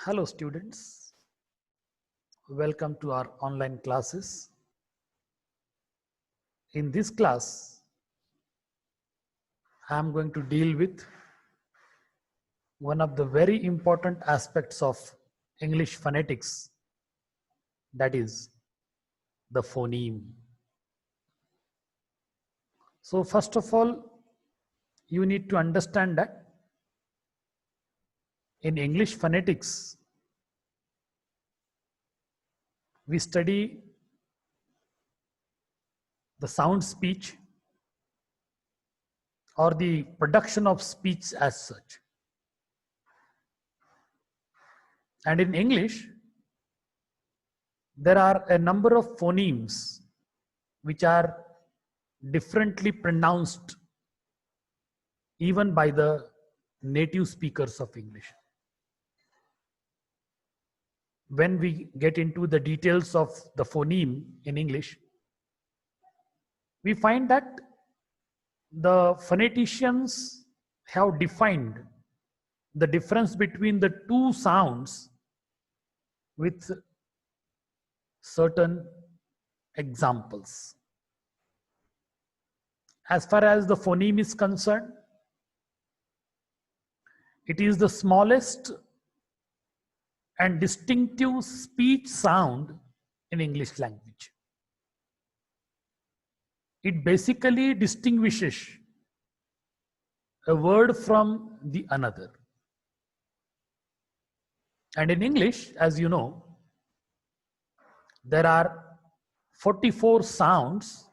Hello students, welcome to our online classes. In this class, I am going to deal with one of the very important aspects of English phonetics, that is the phoneme. So first of all, you need to understand that in English phonetics, we study the sound speech or the production of speech as such. And in English, there are a number of phonemes which are differently pronounced even by the native speakers of English. When we get into the details of the phoneme in English, we find that the phoneticians have defined the difference between the two sounds with certain examples. As far as the phoneme is concerned, it is the smallest and distinctive speech sound in English language. It basically distinguishes a word from the another. And in English, as you know, there are 44 sounds,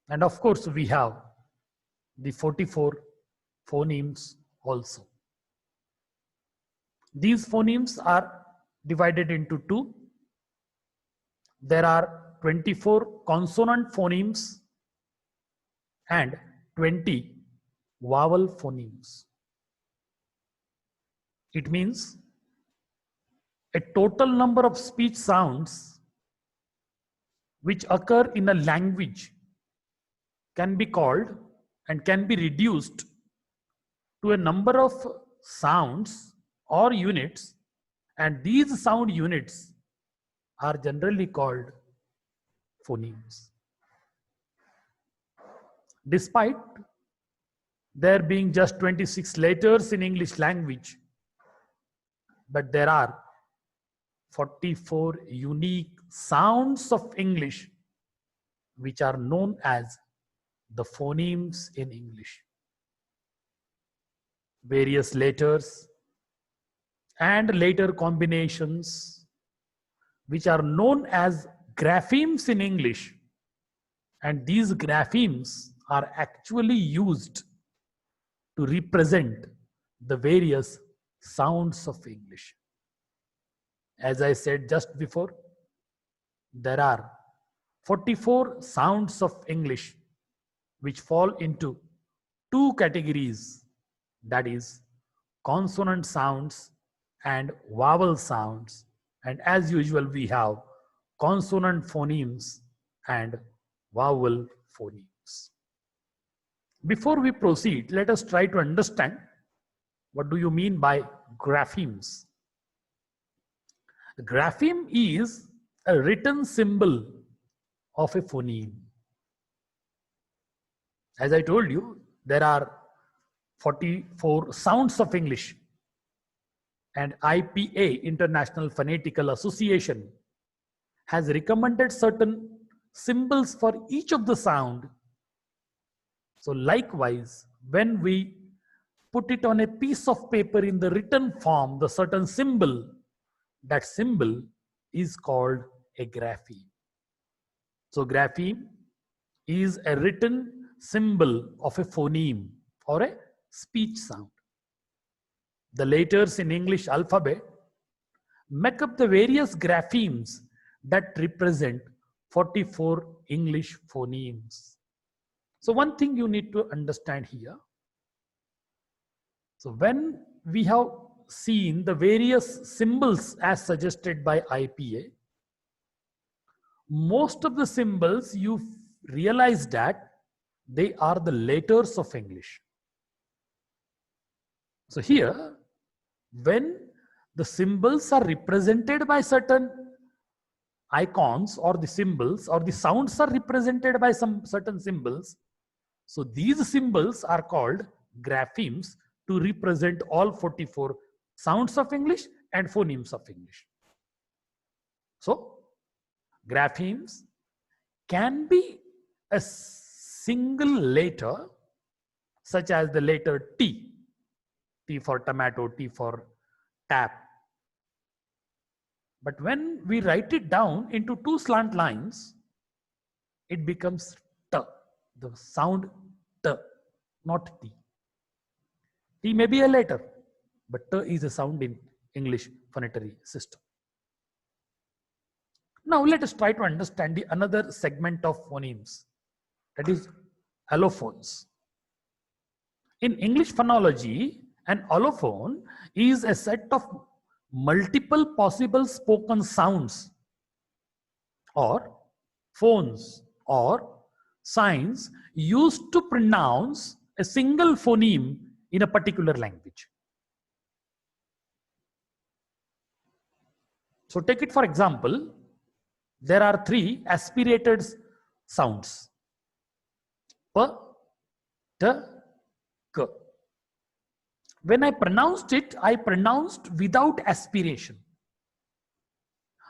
and of course we have the 44 phonemes also. These phonemes are divided into two. There are 24 consonant phonemes and 20 vowel phonemes. It means a total number of speech sounds which occur in a language can be called and can be reduced to a number of sounds or units, and these sound units are generally called phonemes. Despite there being just 26 letters in English language, but there are 44 unique sounds of English which are known as the phonemes in English. Various letters and letter combinations which are known as graphemes in English, and these graphemes are actually used to represent the various sounds of English. As I said just before, there are 44 sounds of English which fall into two categories, that is consonant sounds and vowel sounds, and as usual we have consonant phonemes and vowel phonemes. Before we proceed, let us try to understand what do you mean by graphemes. A grapheme is a written symbol of a phoneme. As I told you, there are 44 sounds of English, and IPA, International Phonetical Association, has recommended certain symbols for each of the sound. So likewise, when we put it on a piece of paper in the written form, the certain symbol, that symbol is called a grapheme. So grapheme is a written symbol of a phoneme or a speech sound. The letters in English alphabet make up the various graphemes that represent 44 English phonemes. So one thing you need to understand here. So when we have seen the various symbols as suggested by IPA, most of the symbols you realize that they are the letters of English. So here, when the symbols are represented by certain icons, or the symbols, or the sounds are represented by some certain symbols. So these symbols are called graphemes to represent all 44 sounds of English and phonemes of English. So graphemes can be a single letter, such as the letter T, T for tomato, T for tap. But when we write it down into two slant lines, it becomes T, the sound T, not T. T may be a letter, but T is a sound in English phonetary system. Now let us try to understand the another segment of phonemes, that is allophones. In English phonology, an allophone is a set of multiple possible spoken sounds or phones or signs used to pronounce a single phoneme in a particular language. So take it for example, there are three aspirated sounds: P, T, K. When I pronounced it, I pronounced without aspiration.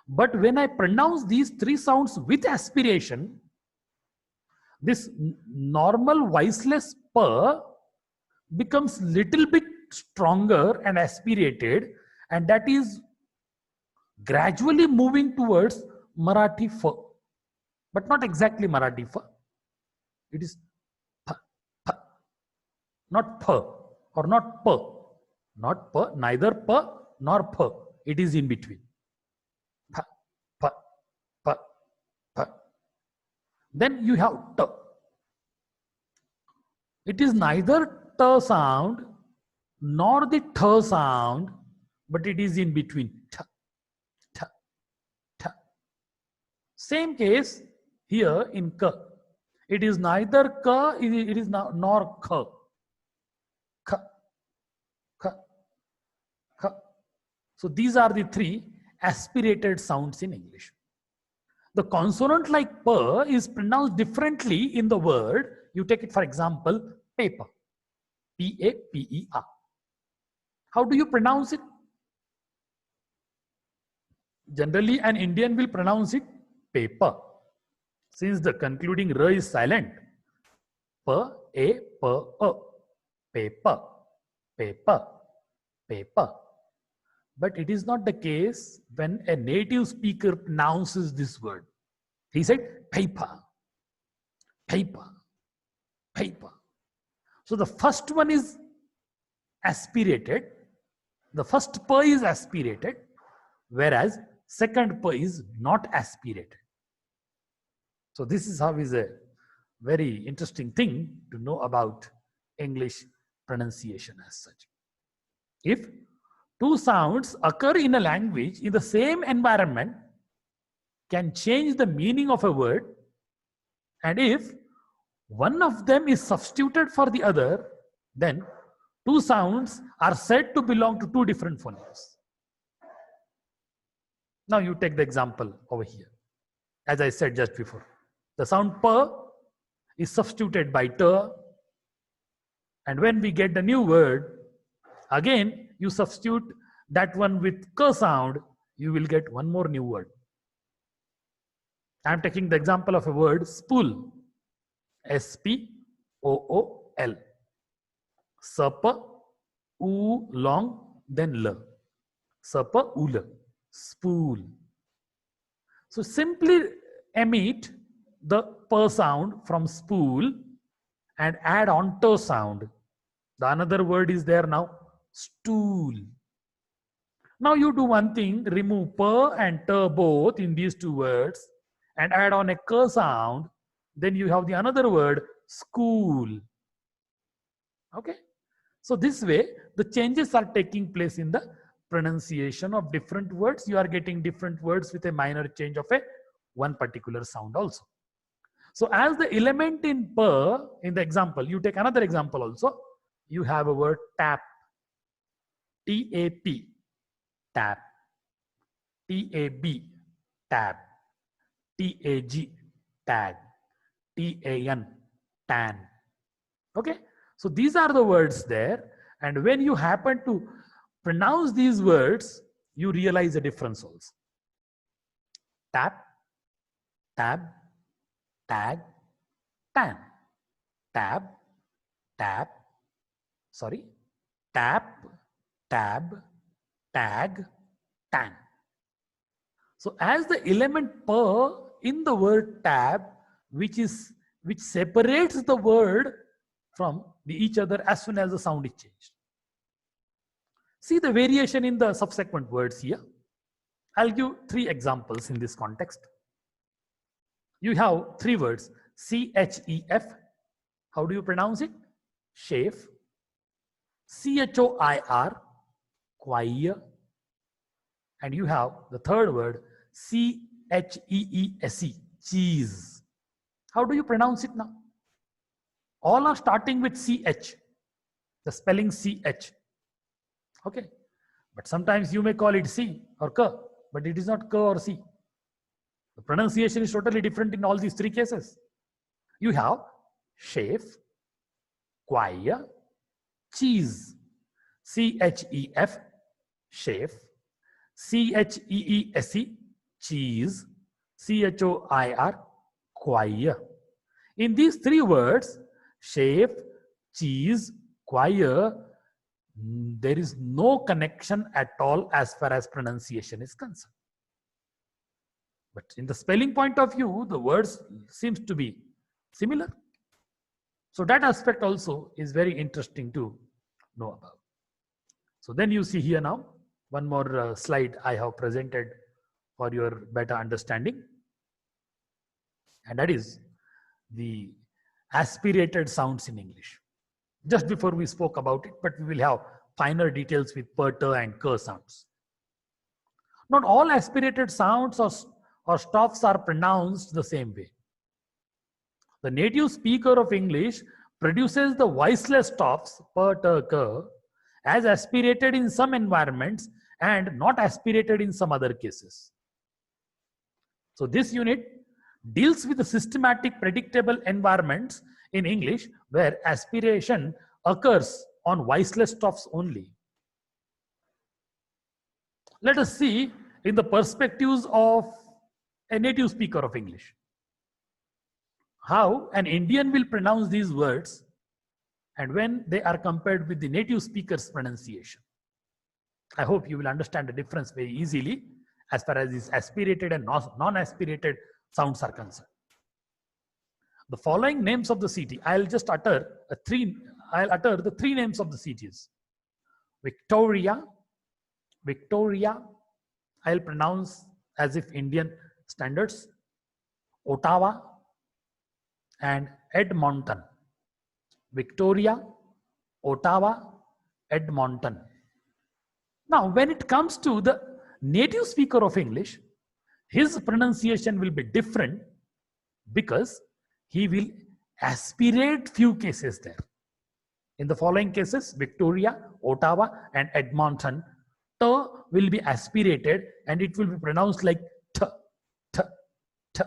But when I pronounce these three sounds with aspiration, this normal voiceless P becomes little bit stronger and aspirated, and that is gradually moving towards Marathi F, but not exactly Marathi F. It is P, P, not P or not P, not P, neither P nor P. It is in between. P, P, P, P. Then you have T. It is neither T sound nor the T sound, but it is in between. T, T, T. Same case here in K. It is neither K, it is nor K. K, K, K. So these are the three aspirated sounds in English. The consonant like P is pronounced differently in the word. You take it for example, paper. P-A-P-E-R. How do you pronounce it? Generally, an Indian will pronounce it paper, since the concluding R is silent. P-A-P-A. Paper, paper, paper. But it is not the case when a native speaker pronounces this word. He said paper, paper, paper. So the first one is aspirated. The first P is aspirated, whereas second P is not aspirated. So this is how is a very interesting thing to know about English pronunciation as such. If two sounds occur in a language in the same environment, can change the meaning of a word, and if one of them is substituted for the other, then two sounds are said to belong to two different phonemes. Now you take the example over here. As I said just before, the sound P is substituted by T, and when we get the new word, again you substitute that one with K sound, you will get one more new word. I am taking the example of a word spool. S-P-O-O-L. Sapa, U long, then L. Sapa, Ul. Spool. So simply emit the P sound from spool and add on T sound. The another word is there now, stool. Now you do one thing, remove P and T both in these two words and add on a K sound. Then you have the another word, school. Okay. So this way, the changes are taking place in the pronunciation of different words. You are getting different words with a minor change of a one particular sound also. So as the element in P, in the example, you take another example also. You have a word tap. T-A-P. tap, T-A-B, tab, T-A-G, tag, T-A-N, tan. Okay, so these are the words there, and when you happen to pronounce these words, you realize the difference also. Tap, tab, tag, tan, tab, tab, sorry, tap, tab, tag, tan. So as the element per in the word tab, which separates the word from each other as soon as the sound is changed. See the variation in the subsequent words here. I'll give 3 examples in this context. You have 3 words, C-H-E-F. How do you pronounce it? Chef. C-H-O-I-R, choir. And you have the third word, C-H-E-E-S-E, cheese. How do you pronounce it now? All are starting with C-H, the spelling C-H. Okay, but sometimes you may call it C or K, but it is not K or C. The pronunciation is totally different in all these 3 cases. You have chef, choir, cheese. C-H-E-F, chef. C-H-E-E-S-E, cheese. C-H-O-I-R, choir. In these 3 words, chef, cheese, choir, there is no connection at all as far as pronunciation is concerned. But in the spelling point of view, the words seems to be similar. So that aspect also is very interesting to know about. So then you see here now, one more slide I have presented for your better understanding. And that is the aspirated sounds in English. Just before we spoke about it, but we will have finer details with per, ter and k sounds. Not all aspirated sounds or stops are pronounced the same way. The native speaker of English produces the voiceless stops per, ter, k as aspirated in some environments and not aspirated in some other cases. So this unit deals with the systematic predictable environments in English where aspiration occurs on voiceless stops only. Let us see in the perspectives of a native speaker of English how an Indian will pronounce these words and when they are compared with the native speaker's pronunciation. I hope you will understand the difference very easily as far as these aspirated and non-aspirated sounds are concerned. The following names of the city, I'll utter the 3 names of the cities. Victoria, I'll pronounce as if Indian standards. Ottawa and Edmonton. Victoria, Ottawa, Edmonton. Now, when it comes to the native speaker of English, his pronunciation will be different because he will aspirate few cases there. In the following cases, Victoria, Ottawa, and Edmonton, t will be aspirated and it will be pronounced like t, t, t.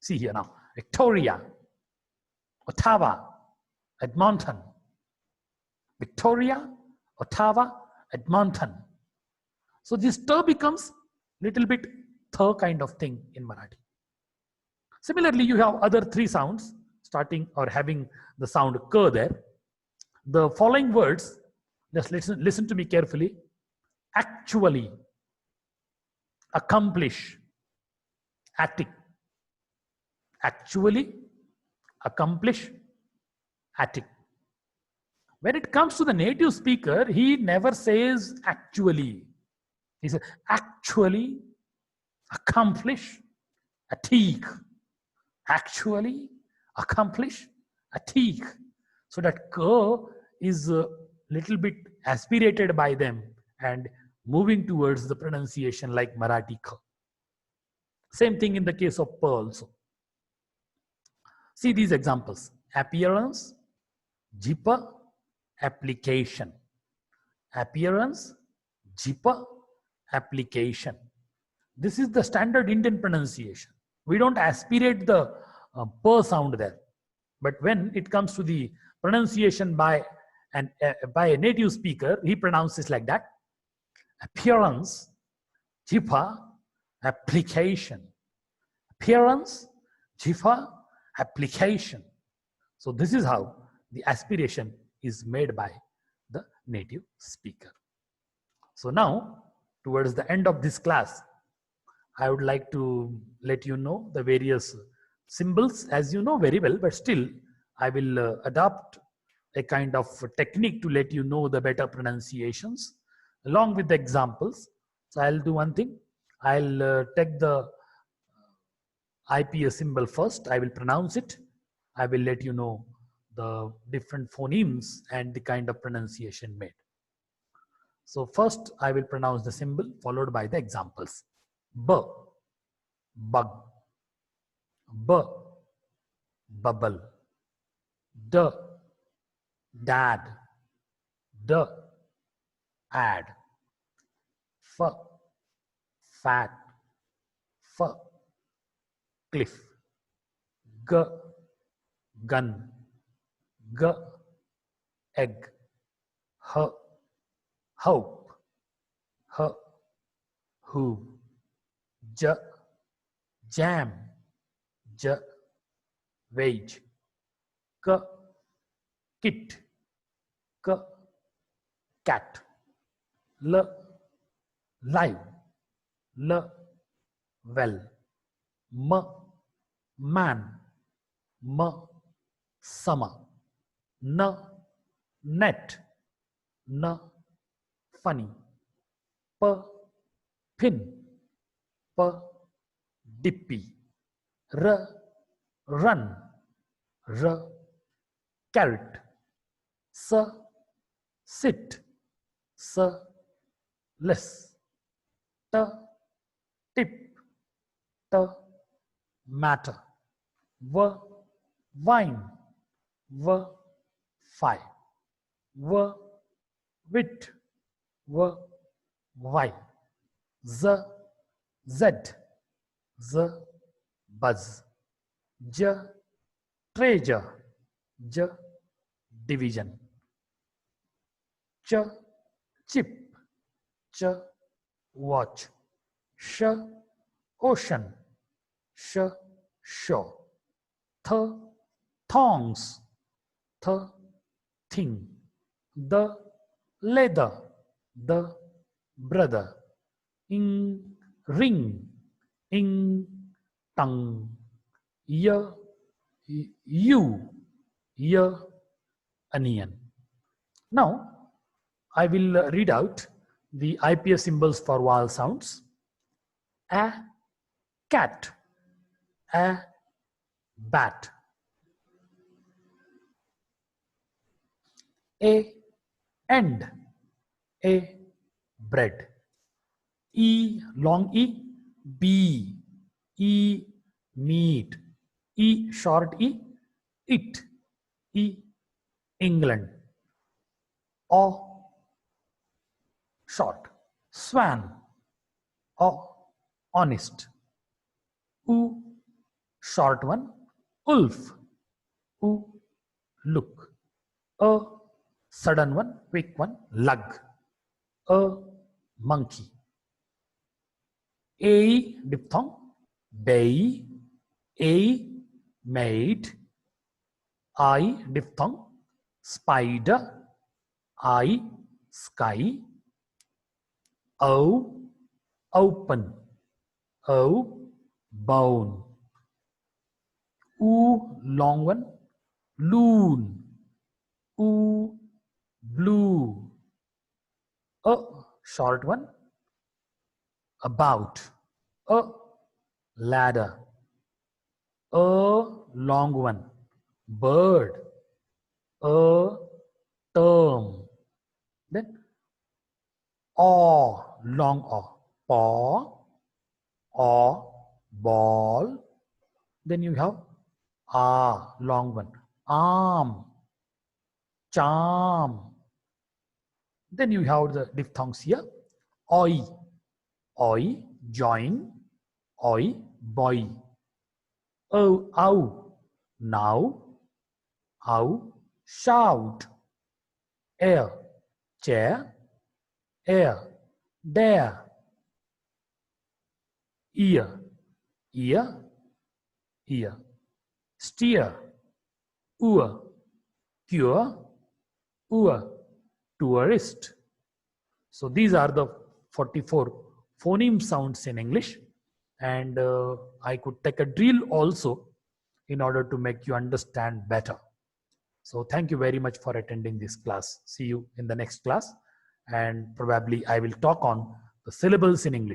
See here now, Victoria, Ottawa, Edmonton. Victoria, Ottawa, Edmonton. So this t becomes little bit th kind of thing in Marathi. Similarly, you have other 3 sounds starting or having the sound k there. The following words, just listen to me carefully. Actually, accomplish, attic. Actually, accomplish, attic. When it comes to the native speaker, he never says actually. He says actually, accomplish, attic. Actually, accomplish, attic. So that k is a little bit aspirated by them and moving towards the pronunciation like Marathi k. Same thing in the case of p also. See these examples. Appearance, jippa, application. Appearance, jippa, application. This is the standard Indian pronunciation. We don't aspirate the per sound there. But when it comes to the pronunciation by a native speaker, he pronounces like that. Appearance, jipha, application. Appearance, jipha, application. So this is how the aspiration is made by the native speaker. So now, towards the end of this class, I would like to let you know the various symbols, as you know very well, but still I will adopt a kind of technique to let you know the better pronunciations along with the examples. So I'll do one thing. I'll take the IPA symbol first. I will pronounce it. I will let you know the different phonemes and the kind of pronunciation made. So first I will pronounce the symbol followed by the examples. B, bug. B, bubble. D, dad. D, add. F, fat. F, cliff. G, gun. G, egg. H, hope. H, who. J, jam. J, wage. K, kit. K, cat. L, live. L, well. M, man. M, summer. N, net. N, funny. P, pin. P, dippy. R, run. R, carrot. S, sit. S, less. T, tip. T, matter. V, wine. V, fi. V, wit. V, why. Z, z. Z, buzz. J, treasure. J, division. Ch, chip. Ch, watch. Sh, ocean. Sh, show. Th, thongs. Th, thing. The, leather. The, brother. In, ring. In, tongue. Y, you. Y, onion. Now, I will read out the IPA symbols for vowel sounds. A, cat. A, bat. A, end. A, bread. E, long E. B, E, meat. E, short E. It. E, England. O, short. Swan. O, honest. U, short one. Wolf. U, look. A, sudden one, quick one. Lug. A, monkey. A, diphthong. Bay. A, maid. I, diphthong. Spider. I, sky. O, open. O, bone. U, long one. Loon. U, blue. A, short one. About. A, ladder. A, long one. Bird. A, term. Then aw, long aw. Paw. Aw, ball. Then you have long one. Arm. Charm. Then you have the diphthongs here. Oi, oi, join, oi, boy. Oh, ow, now, ow, shout. Air, chair, air, dare. Ear, ear, ear. Steer, oor, cure, oor. Tourist. So these are the 44 phoneme sounds in English. And I could take a drill also in order to make you understand better. So thank you very much for attending this class. See you in the next class. And probably I will talk on the syllables in English.